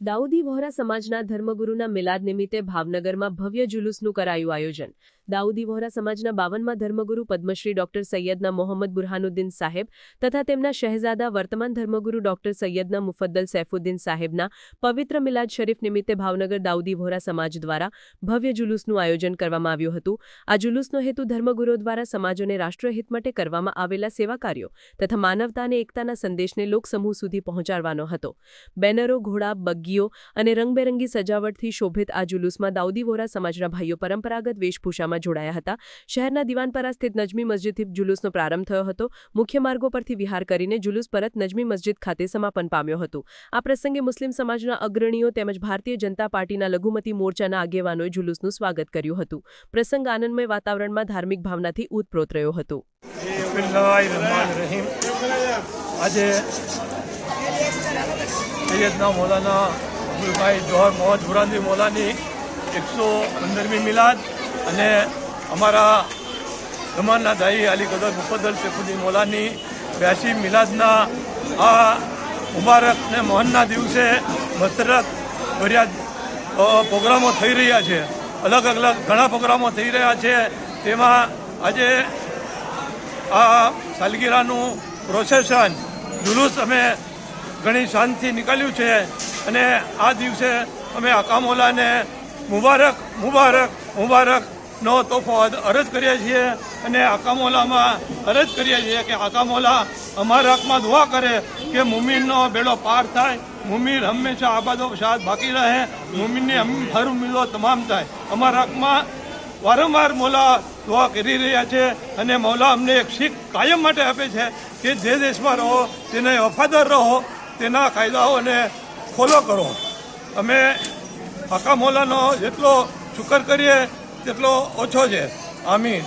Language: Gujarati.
દાઉદી વહોરા સમાજના ધર્મગુરુના મિલાદ નિમિત્તે ભાવનગરમાં ભવ્ય જુલુસનું કરાયું આયોજન। દાઉદી વહોરા સમાજના 52મા ધર્મગુરુ પદ્મશ્રી ડોક્ટર સૈયદના મોહમ્મદ બુરહાનુદ્દીન સાહેબ તથા તેમના શહેજાદા વર્તમાન ધર્મગુરુ ડોક્ટર સૈયદના મુફદ્દલ સૈફુદ્દીન સાહેબના પવિત્ર મિલાદ શરીફ નિમિત્તે ભાવનગર દાઉદી વહોરા સમાજ દ્વારા ભવ્ય જુલુસનું આયોજન કરવામાં આવ્યું હતું। આ જુલુસનો હેતુ ધર્મગુરુઓ દ્વારા સમાજોને રાષ્ટ્રહિત માટે કરવામાં આવેલા સેવા કાર્યો તથા માનવતા અને એકતાના સંદેશને લોકસમૂહ સુધી પહોંચાડવાનો હતો। બેનરો, ઘોડા, બગ્ગીઓ અને રંગબેરંગી સજાવટથી શોભિત આ જુલુસમાં દાઉદી વહોરા સમાજના ભાઈઓ પરંપરાગત વેશભૂષામાં જોડાયા હતા। શહેરના દિવાનપરા સ્થિત નજમી મસ્જિદથી જુલુસનો પ્રારંભ થયો હતો। મુખ્ય માર્ગો પરથી વિહાર કરીને જુલુસ પરત નજમી મસ્જિદ ખાતે સમાપન પામ્યો હતો। આ પ્રસંગે મુસ્લિમ સમાજના અગ્રણીઓ તેમજ ભારતીય જનતા પાર્ટીના લઘુમતી મોરચાના આગેવાનોએ જુલુસનું સ્વાગત કર્યું હતું। પ્રસંગ આનંદમય વાતાવરણમાં ધાર્મિક ભાવનાથી ઉતપ્રોત રહ્યો હતો। આજે સૈયદના મૌલાના અબુલભાઈ જોહર મોહમ્મદ બુરહાનુદ્દીન મૌલાની 115મી મિલાદ અને અમારા જમાનના દાઈ અલી કદર મુફદ્દલ સૈફુદ્દીન મૌલાની 82 મિલાદના આ મુબારક ને મોહનના દિવસે મસરત ભર્યા પ્રોગ્રામો થઈ રહ્યા છે। અલગ અલગ ઘણા પ્રોગ્રામો થઈ રહ્યા છે। તેમાં આજે આ સાલગીરાનું પ્રોસેશન જુલુસ અમે ઘણી શાંતિથી નીકળ્યું છે અને આ દિવસે અમે આકા મૌલાને મુબારક મુબારક મુબારકનો તોહફો અરજ કરીએ છીએ અને આકા મૌલામાં અરજ કરીએ છીએ કે આકા મૌલા અમારા હકમાં દુઆ કરે કે મુમીનનો બેડો પાર થાય, મુમીન હંમેશા આબાદો શાદ બાકી રહે, મુમીનની હર ઉમ્મીદો તમામ થાય। અમારા હકમાં વારંવાર મૌલા દુઆ કરી રહ્યા છે અને મૌલા અમને એક શીખ કાયમ માટે આપે છે કે જે દેશમાં રહો તેને વફાદાર રહો, તેના કાયદાઓને ફોલો કરો। અમે આકા મૌલાનો જેટલો શુકર કરીએ તેટલો ઓછો છે। આમીન।